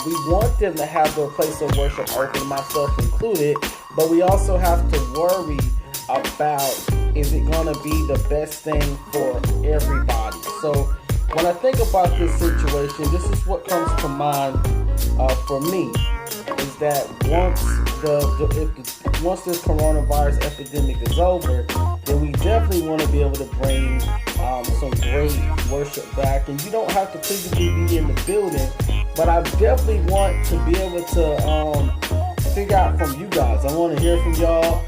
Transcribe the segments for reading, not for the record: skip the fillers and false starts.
We want them to have their place of worship open, myself included, but we also have to worry about, is it going to be the best thing for everybody? So when I think about this situation, this is what comes to mind for me, is that once this coronavirus epidemic is over, then we definitely want to be able to bring some great worship back. And you don't have to physically be in the building, but I definitely want to be able to figure out from you guys. I want to hear from y'all.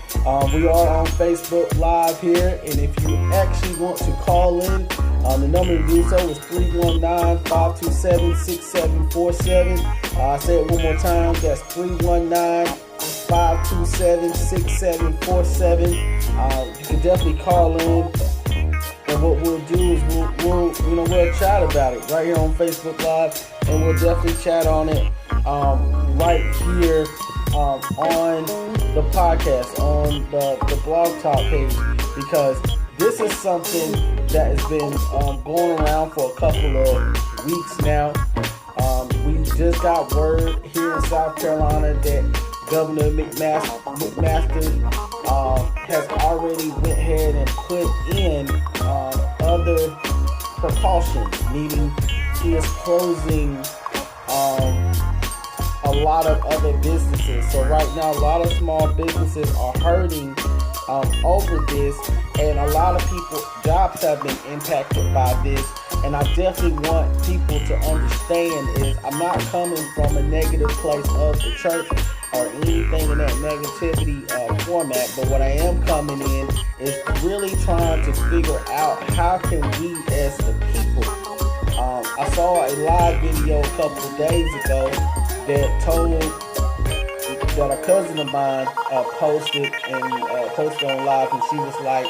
We are on Facebook Live here, and if you actually want to call in, the number to do so is 319-527-6747. I'll say it one more time. That's 319-527-6747. You can definitely call in, and what we'll do is we'll chat about it right here on Facebook Live, and we'll definitely chat on it right here on the podcast, on the blog talk page, because this is something that has been going around for a couple of weeks now. We just got word here in South Carolina that Governor McMaster has already went ahead and put in other precautions, meaning he is closing a lot of other businesses. So right now, a lot of small businesses are hurting over this, and a lot of people, jobs have been impacted by this. And I definitely want people to understand is I'm not coming from a negative place of the church or anything in that negativity format, but what I am coming in is really trying to figure out how can we as the people. I saw a live video a couple of days ago that a cousin of mine posted on live, and she was like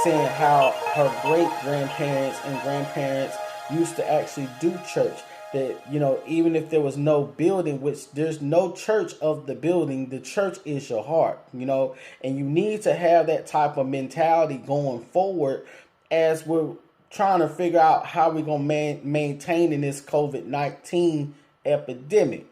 saying how her great grandparents and grandparents used to actually do church. That, even if there was no building, which there's no church of the building, the church is your heart, and you need to have that type of mentality going forward as we're trying to figure out how we're going to maintain in this COVID-19 epidemic.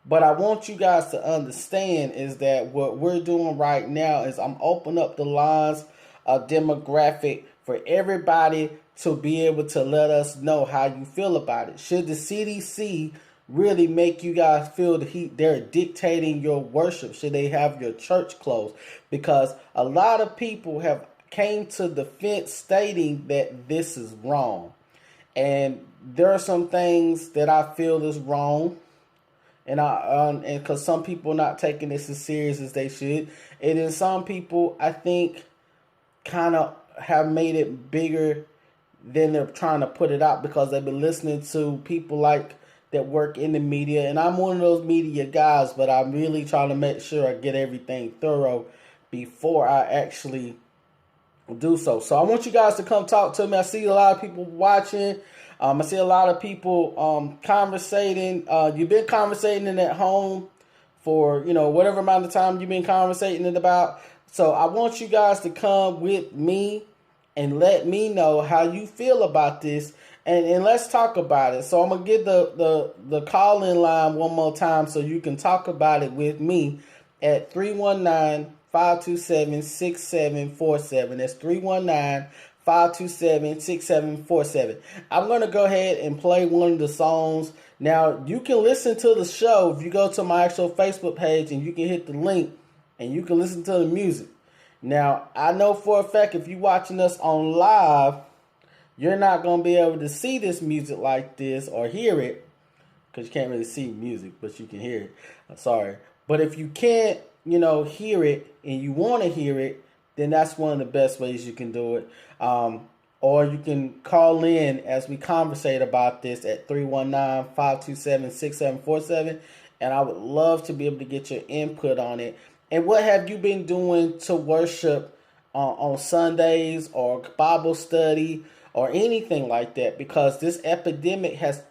But I want you guys to understand is that what we're doing right now is I'm opening up the lines of demographic for everybody to be able to let us know how you feel about it. Should the CDC really make you guys feel they're dictating your worship? Should they have your church closed? Because a lot of people have came to the fence stating that this is wrong. And there are some things that I feel is wrong. And because some people are not taking this as serious as they should. And then some people, I think, kind of have made it bigger than they're trying to put it out, because they've been listening to people like that work in the media. And I'm one of those media guys, but I'm really trying to make sure I get everything thorough before I actually do so. So I want you guys to come talk to me. I see a lot of people watching. I see a lot of people conversating. You've been conversating at home for, whatever amount of time you've been conversating about. So I want you guys to come with me and let me know how you feel about this. And let's talk about it. So I'm going to get the call-in line one more time so you can talk about it with me at 319-527-6747. That's 319-527-6747. I'm going to go ahead and play one of the songs. Now, you can listen to the show if you go to my actual Facebook page, and you can hit the link and you can listen to the music. Now, I know for a fact if you're watching us on live, you're not going to be able to see this music like this or hear it, because you can't really see music, but you can hear it. I'm sorry. But if you can't, hear it and you want to hear it, then that's one of the best ways you can do it. Or you can call in as we conversate about this at 319-527-6747. And I would love to be able to get your input on it. And what have you been doing to worship on Sundays or Bible study or anything like that? Because this epidemic has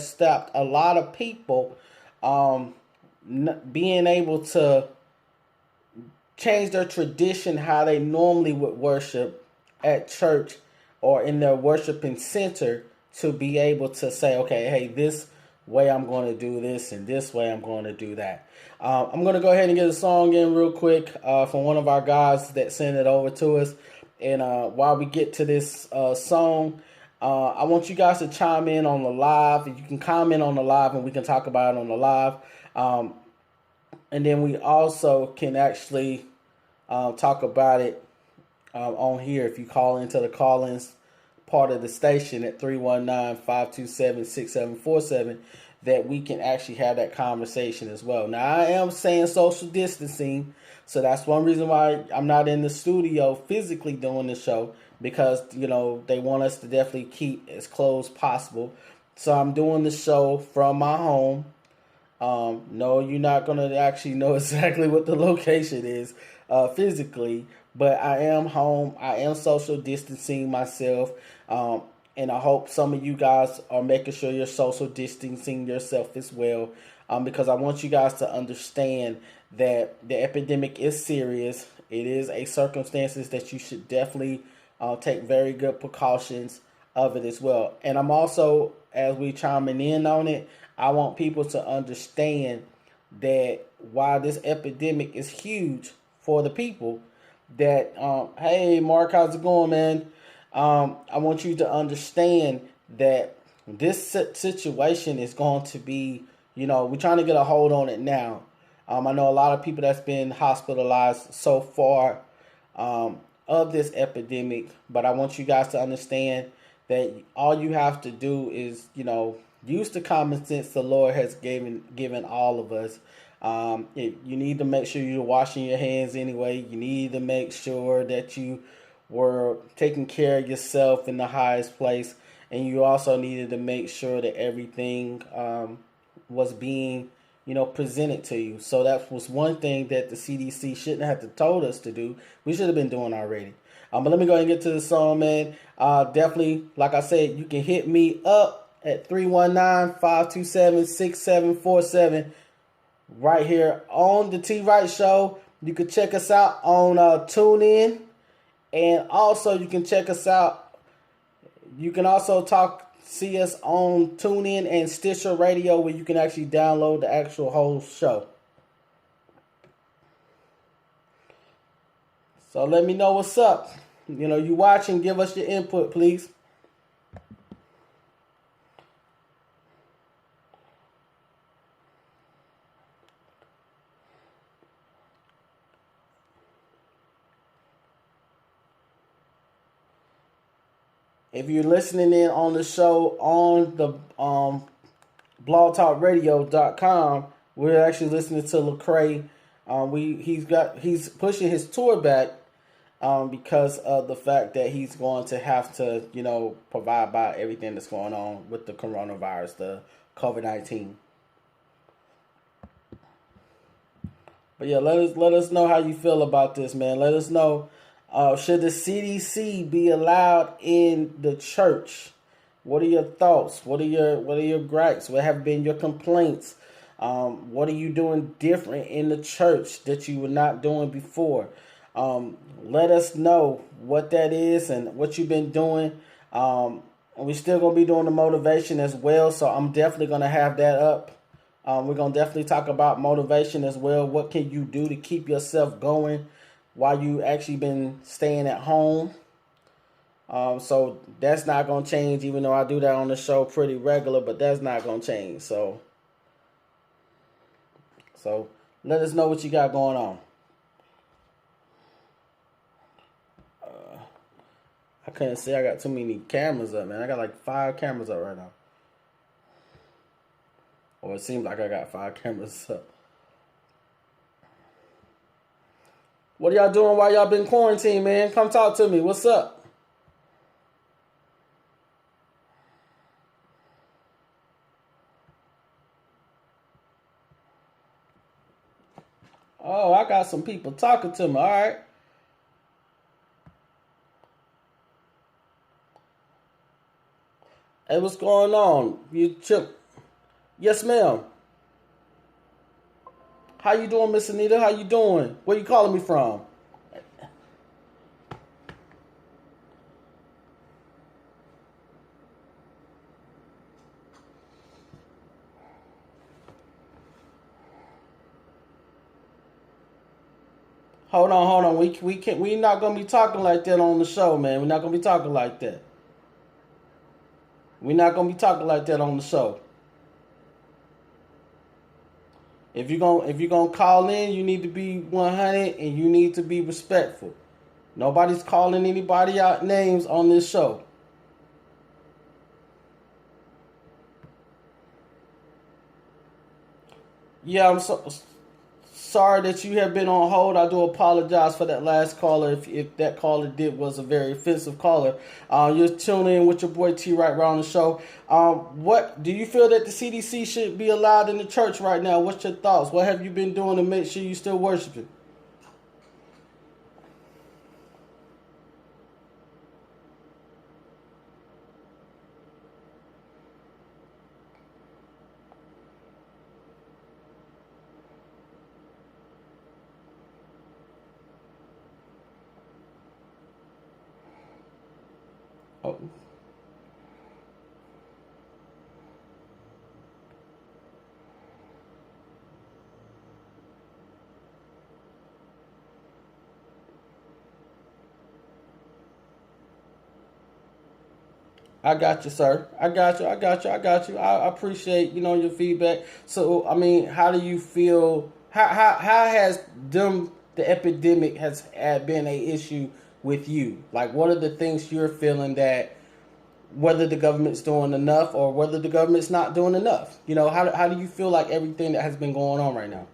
stopped a lot of people being able to change their tradition, how they normally would worship at church or in their worshiping center, to be able to say, okay, hey, this way I'm going to do this and this way I'm going to do that. I'm going to go ahead and get a song in real quick from one of our guys that sent it over to us. And while we get to this song, I want you guys to chime in on the live. You can comment on the live and we can talk about it on the live. And then we also can actually talk about it on here if you call into the call-ins part of the station at 319-527-6747, that we can actually have that conversation as well. Now, I am saying social distancing, so that's one reason why I'm not in the studio physically doing the show, because, you know, they want us to definitely keep as close possible. So I'm doing the show from my home. No, you're not going to actually know exactly what the location is physically, but I am home. I am social distancing myself, and I hope some of you guys are making sure you're social distancing yourself as well, because I want you guys to understand that the epidemic is serious. It is a circumstances that you should definitely take very good precautions of it as well. And I'm also, as we chiming in on it, I want people to understand that while this epidemic is huge for the people, that, hey, Mark, how's it going, man? I want you to understand that this situation is going to be, you know, we're trying to get a hold on it now. I know a lot of people that's been hospitalized so far of this epidemic, but I want you guys to understand that all you have to do is, you know, use the common sense the Lord has given all of us. You need to make sure you're washing your hands anyway. You need to make sure that you were taking care of yourself in the highest place. And you also needed to make sure that everything was being, you know, presented to you. So that was one thing that the CDC shouldn't have to told us to do. We should have been doing already. But let me go ahead and get to the song, man. Definitely, like I said, you can hit me up at 319-527-6747 right here on the Twright Show. You can check us out on TuneIn, and also you can check us out. You can also see us on TuneIn and Stitcher Radio, where you can actually download the actual whole show. So let me know what's up. You know, you watching, give us your input, please. If you're listening in on the show on the blogtalkradio.com, we're actually listening to Lecrae. He's pushing his tour back because of the fact that he's going to have to, you know, provide by everything that's going on with the coronavirus, the COVID-19. But yeah, let us know how you feel about this, man. Let us know. Should the CDC be allowed in the church? What are your thoughts? What are your gripes? What have been your complaints? What are you doing different in the church that you were not doing before? Let us know what that is and what you've been doing. We're still going to be doing the motivation as well, so I'm definitely going to have that up. We're going to definitely talk about motivation as well. What can you do to keep yourself going while you actually been staying at home? So that's not going to change, even though I do that on the show pretty regular, but that's not going to change. So let us know what you got going on. I couldn't say I got too many cameras up, man. I got like 5 cameras up right now. Or it seems like I got 5 cameras up. What are y'all doing while y'all been quarantined, man? Come talk to me. What's up? Oh, I got some people talking to me. All right. Hey, what's going on? You chip? Yes, ma'am. How you doing, Miss Anita? How you doing? Where you calling me from? hold on. We not gonna be talking like that on the show, man. We're not gonna be talking like that. We're not gonna be talking like that on the show. If you're gonna call in, you need to be 100 and you need to be respectful. Nobody's calling anybody out names on this show. Yeah, I'm sorry that you have been on hold. I do apologize for that last caller. If that caller was a very offensive caller. You're tuning in with your boy T right around the show. What do you feel that the CDC should be allowed in the church right now? What's your thoughts? What have you been doing to make sure you still worshiping? Oh. I got you, sir. I appreciate, your feedback. So, I mean, how do you feel? How has the epidemic has been a issue with you? Like, what are the things you're feeling that whether the government's doing enough or whether the government's not doing enough? How do you feel like everything that has been going on right now?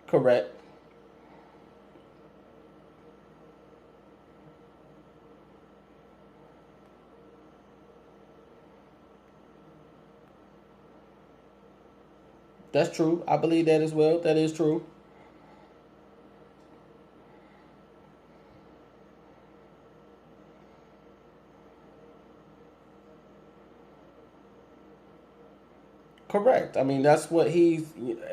Correct. That's true. I believe that as well. That is true. Correct. I mean, that's what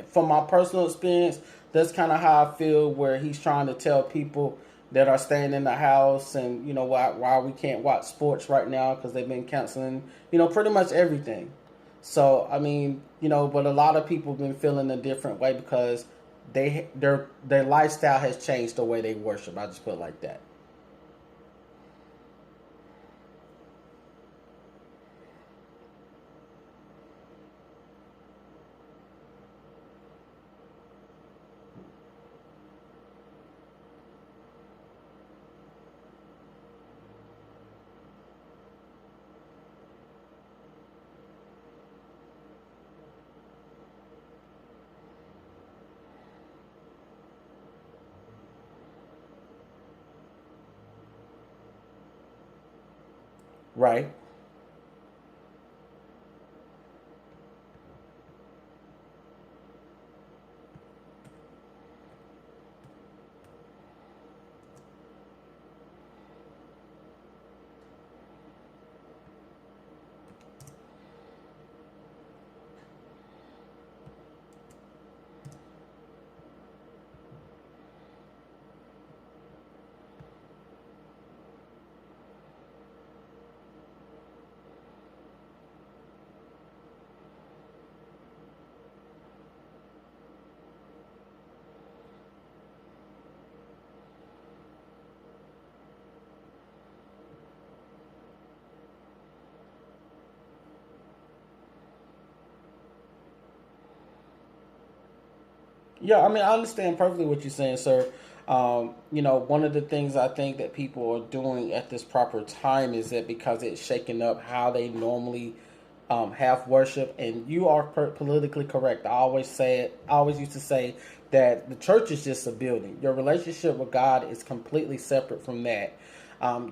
from my personal experience, that's kind of how I feel, where he's trying to tell people that are staying in the house and, why we can't watch sports right now because they've been canceling, pretty much everything. So, I mean, but a lot of people have been feeling a different way because their lifestyle has changed the way they worship. I just put it like that. Right. Yeah, I mean, I understand perfectly what you're saying, sir. One of the things I think that people are doing at this proper time is that because it's shaking up how they normally have worship, and you are politically correct. I always say it. I always used to say that the church is just a building. Your relationship with God is completely separate from that.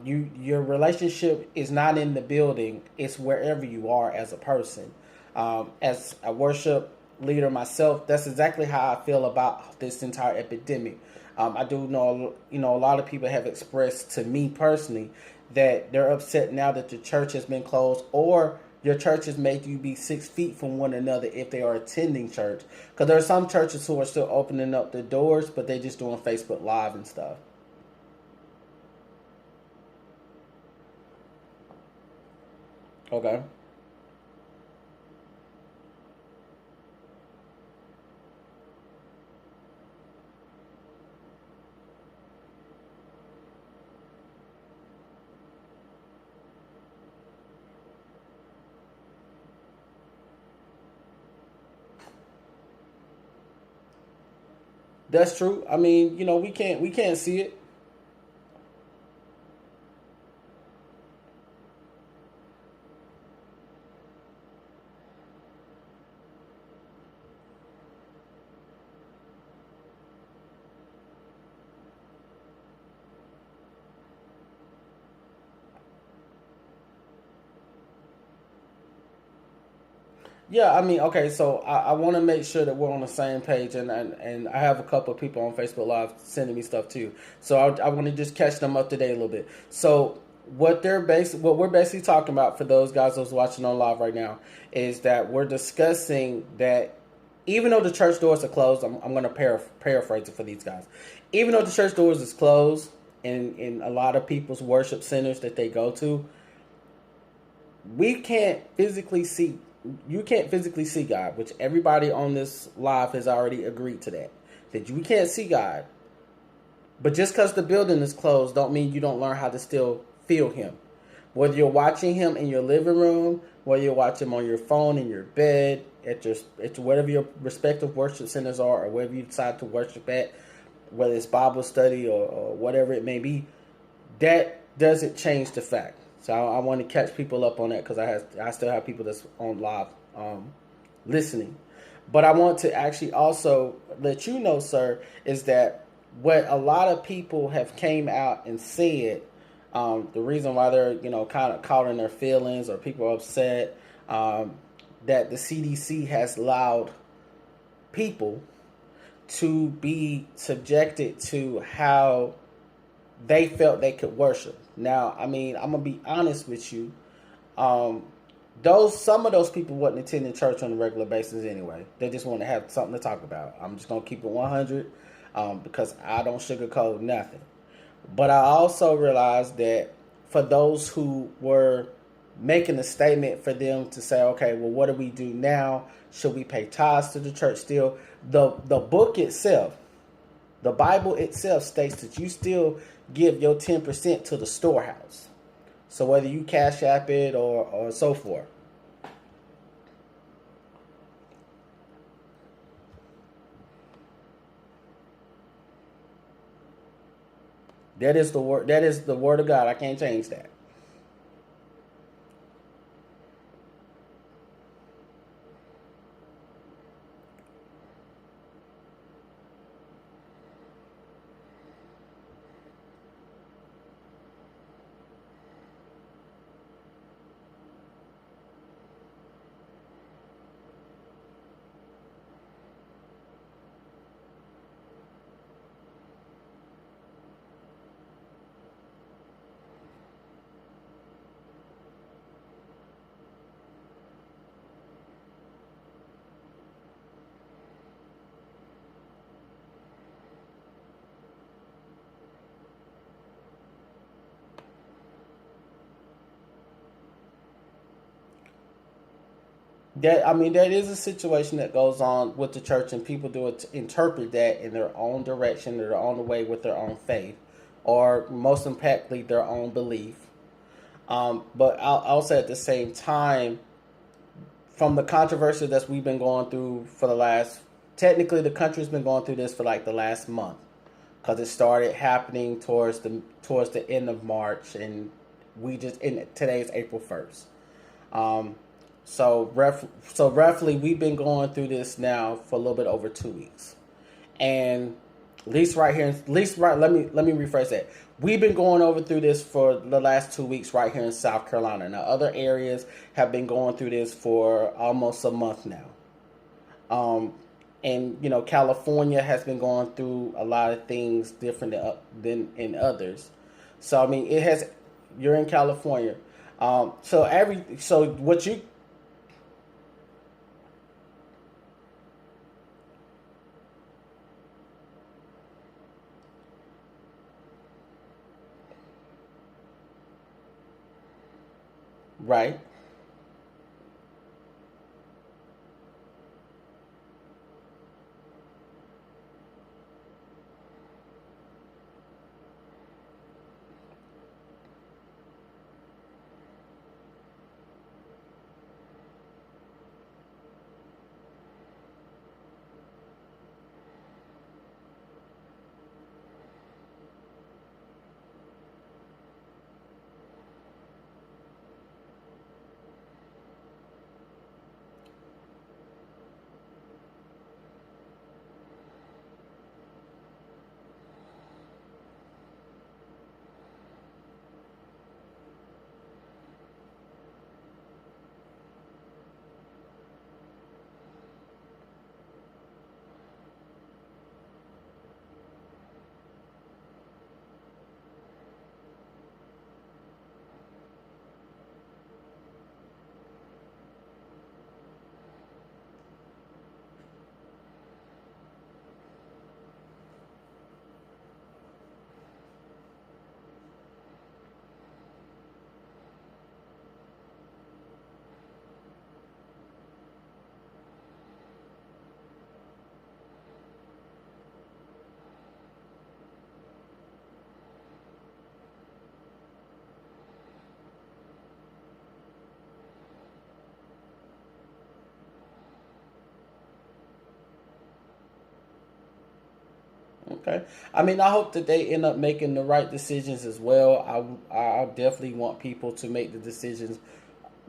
Your relationship is not in the building; it's wherever you are as a person. As a worship leader myself, that's exactly how I feel about this entire epidemic. I do know, a lot of people have expressed to me personally that they're upset now that the church has been closed, or your church has made you be 6 feet from one another if they are attending church. Because there are some churches who are still opening up the doors, but they're just doing Facebook Live and stuff. Okay. That's true. I mean, we can't see it. Yeah, I mean, okay, so I want to make sure that we're on the same page, and I have a couple of people on Facebook Live sending me stuff too. So I want to just catch them up to date a little bit. So what we're basically talking about for those guys who's watching on live right now is that we're discussing that even though the church doors are closed, I'm going to paraphrase it for these guys. Even though the church doors is closed in a lot of people's worship centers that they go to, we can't physically see you can't physically see God, which everybody on this live has already agreed to that we can't see God. But just because the building is closed don't mean you don't learn how to still feel him. Whether you're watching him in your living room, whether you're watching him on your phone, in your bed, at whatever your respective worship centers are, or wherever you decide to worship at, whether it's Bible study or whatever it may be, that doesn't change the fact. So I want to catch people up on that because I still have people that's on live listening. But I want to actually also let you know, sir, is that what a lot of people have came out and said, the reason why they're kind of caught in their feelings or people are upset, that the CDC has allowed people to be subjected to how they felt they could worship. Now, I mean, I'm gonna be honest with you. Um, those some of those people wasn't attending church on a regular basis anyway. They just want to have something to talk about. I'm just gonna keep it 100 because I don't sugarcoat nothing. But I also realized that for those who were making a statement for them to say, okay, well, what do we do now? Should we pay tithes to the church still? The book itself, the Bible itself states that you still give your 10% to the storehouse. So whether you cash app it or so forth. That is the word. That is the word of God. I can't change that. That is a situation that goes on with the church, and people do it to interpret that in their own direction, their own way with their own faith, or most impactfully their own belief. But I'll say at the same time, from the controversy that we've been going through for the last, technically the country's been going through this for like the last month, because it started happening towards the end of March, and we just in today's April 1st. Um, so roughly, we've been going through this now for a little bit over 2 weeks, and at least right here, at least right. Let me rephrase that. We've been going over through this for the last 2 weeks right here in South Carolina. Now, other areas have been going through this for almost a month now. Um, and California has been going through a lot of things different than in others. So I mean, it has. You're in California. So what you right? Okay. I mean, I hope that they end up making the right decisions as well. I definitely want people to make the decisions,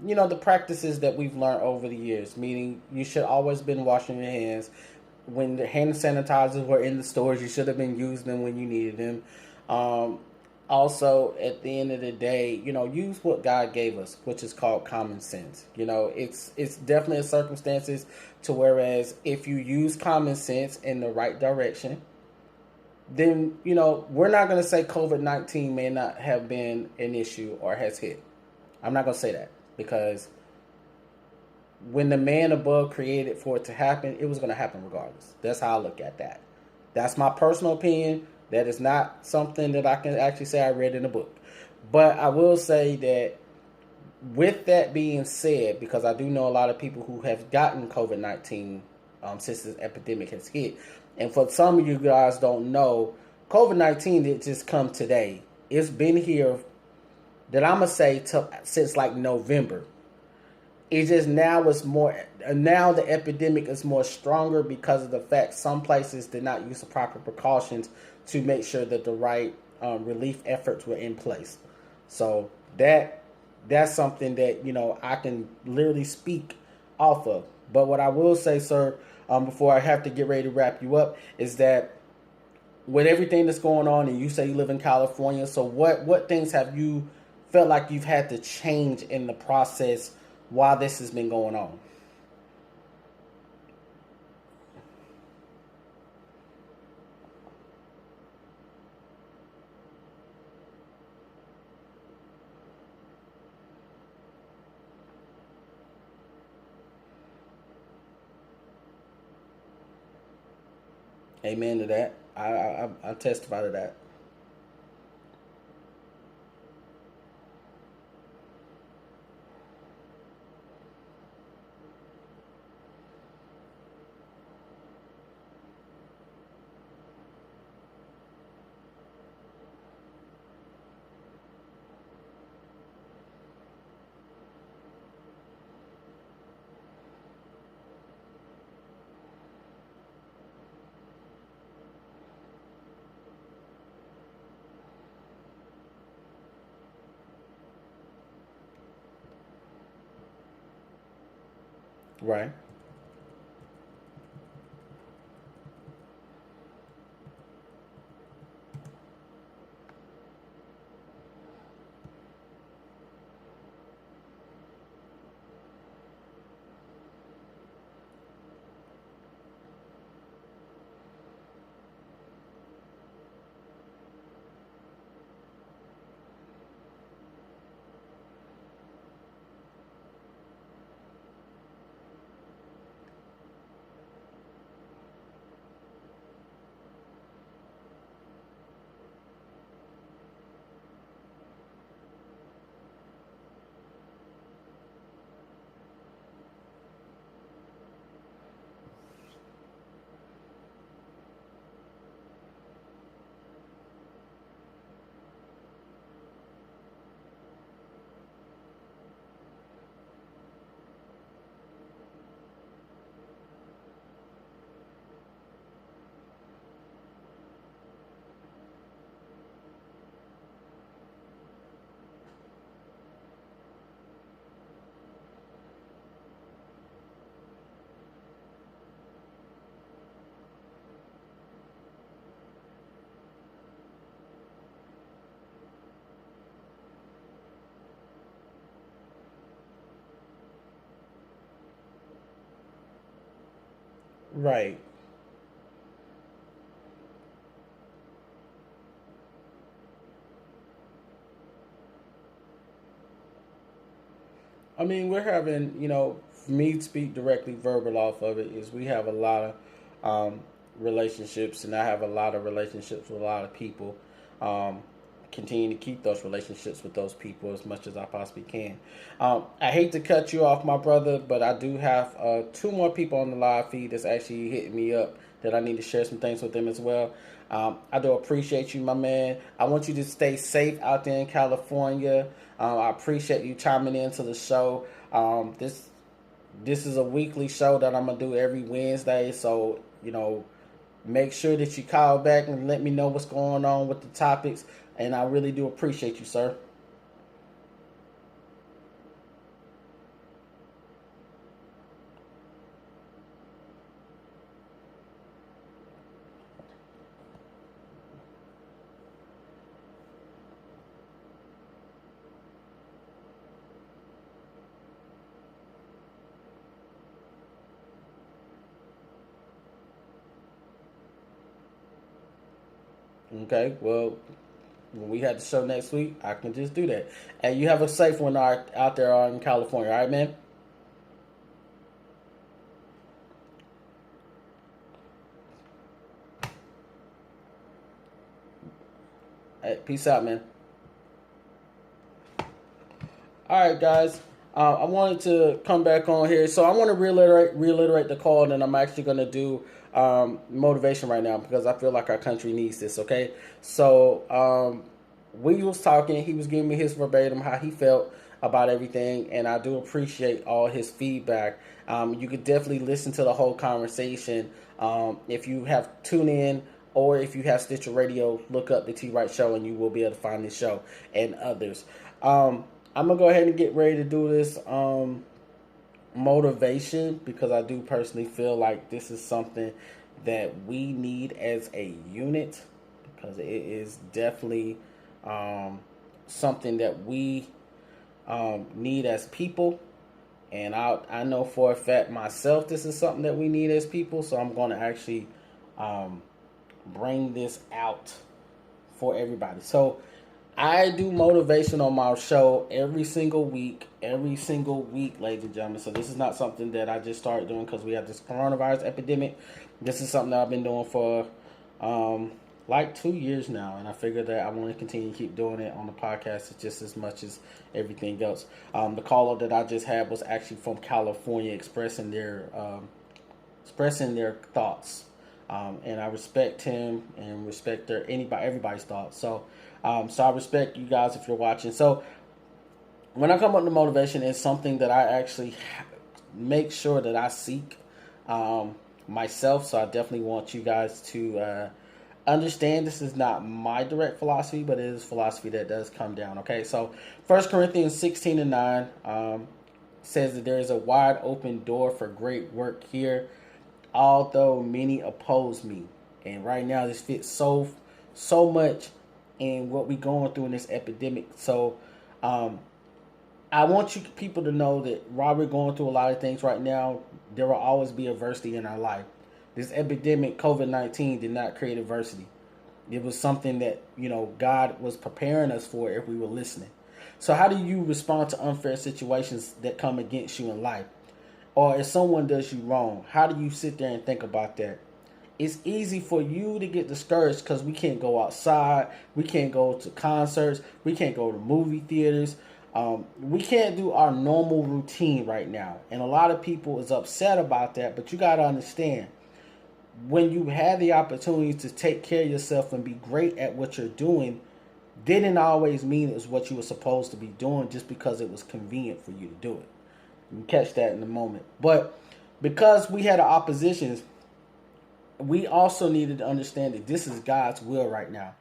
the practices that we've learned over the years, meaning you should always been washing your hands. When the hand sanitizers were in the stores, you should have been using them when you needed them. Um, Also, at the end of the day, use what God gave us, which is called common sense. It's definitely a circumstances to whereas if you use common sense in the right direction, then we're not going to say COVID-19 may not have been an issue or has hit. I'm not going to say that because when the man above created for it to happen, it was going to happen regardless. That's how I look at that. That's my personal opinion. That is not something that I can actually say I read in a book. But I will say that with that being said, because I do know a lot of people who have gotten COVID-19 since this epidemic has hit. And for some of you guys don't know, COVID-19 didn't just come today. It's been here that I'm going to say since like November. It's just now it's more. Now the epidemic is more stronger because of the fact some places did not use the proper precautions to make sure that the right relief efforts were in place. So that's something that I can literally speak off of. But what I will say, sir, before I have to get ready to wrap you up, is that with everything that's going on, and you say you live in California, so what things have you felt like you've had to change in the process while this has been going on? Amen to that. I testify to that. Right. Right. I mean, we're having, for me to speak directly verbal off of it, is we have a lot of relationships, and I have a lot of relationships with a lot of people. Um, Continue to keep those relationships with those people as much as I possibly can. I hate to cut you off, my brother, but I do have two more people on the live feed that's actually hitting me up that I need to share some things with them as well. I do appreciate you, my man. I want you to stay safe out there in California. I appreciate you chiming into the show. This is a weekly show that I'm gonna do every Wednesday, so Make sure that you call back and let me know what's going on with the topics. And I really do appreciate you, sir. Okay, well, when we have the show next week, I can just do that. And you have a safe one out there in California, all right, man? Hey, peace out, man. All right, guys. I wanted to come back on here, so I want to reiterate the call, and then I'm actually going to do motivation right now because I feel like our country needs this. Okay, so we was talking. He was giving me his verbatim how he felt about everything, and I do appreciate all his feedback. You could definitely listen to the whole conversation if you have tune in. Or if you have Stitcher Radio, look up the Twright Show and you will be able to find this show and others. I'm going to go ahead and get ready to do this motivation because I do personally feel like this is something that we need as a unit because it is definitely something that we need as people. And I know for a fact myself this is something that we need as people. So I'm going to actually bring this out for everybody. So I do motivation on my show every single week, ladies and gentlemen. So this is not something that I just started doing because we have this coronavirus epidemic. This is something that I've been doing for like 2 years now, and I figured that I want to continue to keep doing it on the podcast just as much as everything else. The caller that I just had was actually from California, expressing their thoughts. And I respect him and respect everybody's thoughts. So I respect you guys if you're watching. So when I come up to motivation, it's something that I actually make sure that I seek myself. So I definitely want you guys to understand this is not my direct philosophy, but it is philosophy that does come down. Okay, so 1 Corinthians 16:9 says that there is a wide open door for great work here, although many oppose me. And right now this fits so much in what we're going through in this epidemic. So I want you people to know that while we're going through a lot of things right now, there will always be adversity in our life. This epidemic, COVID-19, did not create adversity. It was something that, God was preparing us for if we were listening. So how do you respond to unfair situations that come against you in life? Or if someone does you wrong, how do you sit there and think about that? It's easy for you to get discouraged because we can't go outside. We can't go to concerts. We can't go to movie theaters. We can't do our normal routine right now. And a lot of people is upset about that. But you got to understand, when you have the opportunity to take care of yourself and be great at what you're doing, didn't always mean it was what you were supposed to be doing just because it was convenient for you to do it. You catch that in a moment. But because we had oppositions, we also needed to understand that this is God's will right now.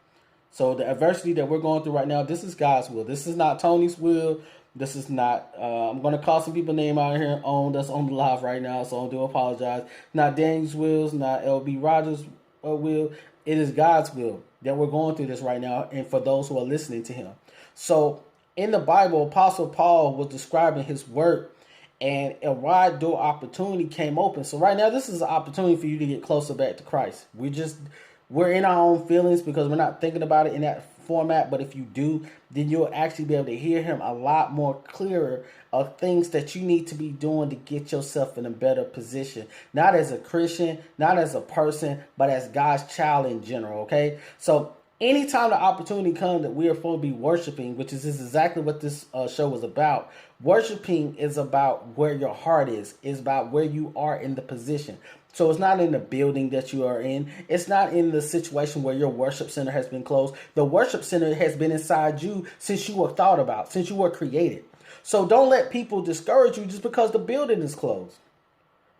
So the adversity that we're going through right now, this is God's will. This is not Tony's will. This is not, I'm going to call some people name out here that's on the live right now, so I do apologize. Not Daniel's will, it's not L.B. Rogers' will. It is God's will that we're going through this right now, and for those who are listening to him. So in the Bible, Apostle Paul was describing his work, and a wide door opportunity came open. So right now, this is an opportunity for you to get closer back to Christ. We're in our own feelings because we're not thinking about it in that format. But if you do, then you'll actually be able to hear him a lot more clearer of things that you need to be doing to get yourself in a better position. Not as a Christian, not as a person, but as God's child in general, okay? So anytime the opportunity comes that we are supposed to be worshiping, which is exactly what this show is about. Worshiping is about where your heart is. It's about where you are in the position. So it's not in the building that you are in. It's not in the situation where your worship center has been closed. The worship center has been inside you since you were thought about, since you were created. So don't let people discourage you just because the building is closed.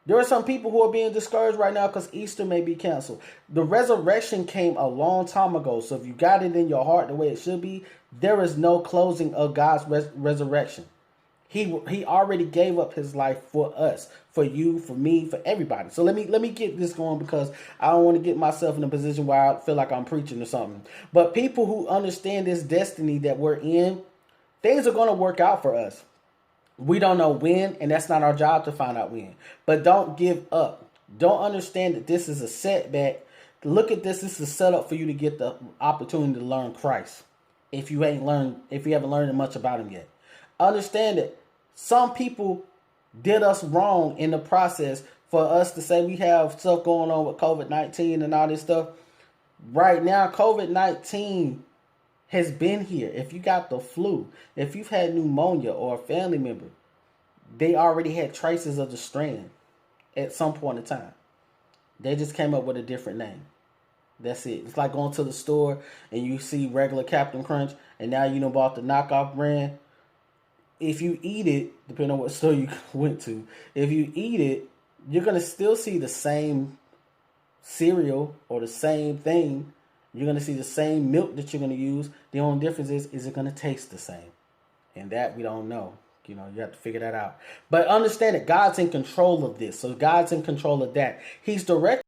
There are some people who are being discouraged right now because Easter may be canceled. The resurrection came a long time ago. So if you got it in your heart the way it should be, there is no closing of God's resurrection. He already gave up his life for us, for you, for me, for everybody. So let me get this going, because I don't want to get myself in a position where I feel like I'm preaching or something. But people who understand this destiny that we're in, things are going to work out for us. We don't know when, and that's not our job to find out when. But don't give up. Don't understand that this is a setback. Look at this. This is set up for you to get the opportunity to learn Christ. If you haven't learned much about him yet. Understand that some people did us wrong in the process for us to say we have stuff going on with COVID-19 and all this stuff. Right now, COVID-19 has been here. If you got the flu, if you've had pneumonia or a family member, they already had traces of the strand at some point in time. They just came up with a different name. That's it. It's like going to the store and you see regular Captain Crunch, and now you know bought the knockoff brand. If you eat it, depending on what store you went to, if you eat it, you're going to still see the same cereal or the same thing. You're going to see the same milk that you're going to use. The only difference is it going to taste the same? And that we don't know. You know, you have to figure that out. But understand that God's in control of this. So God's in control of that. He's directing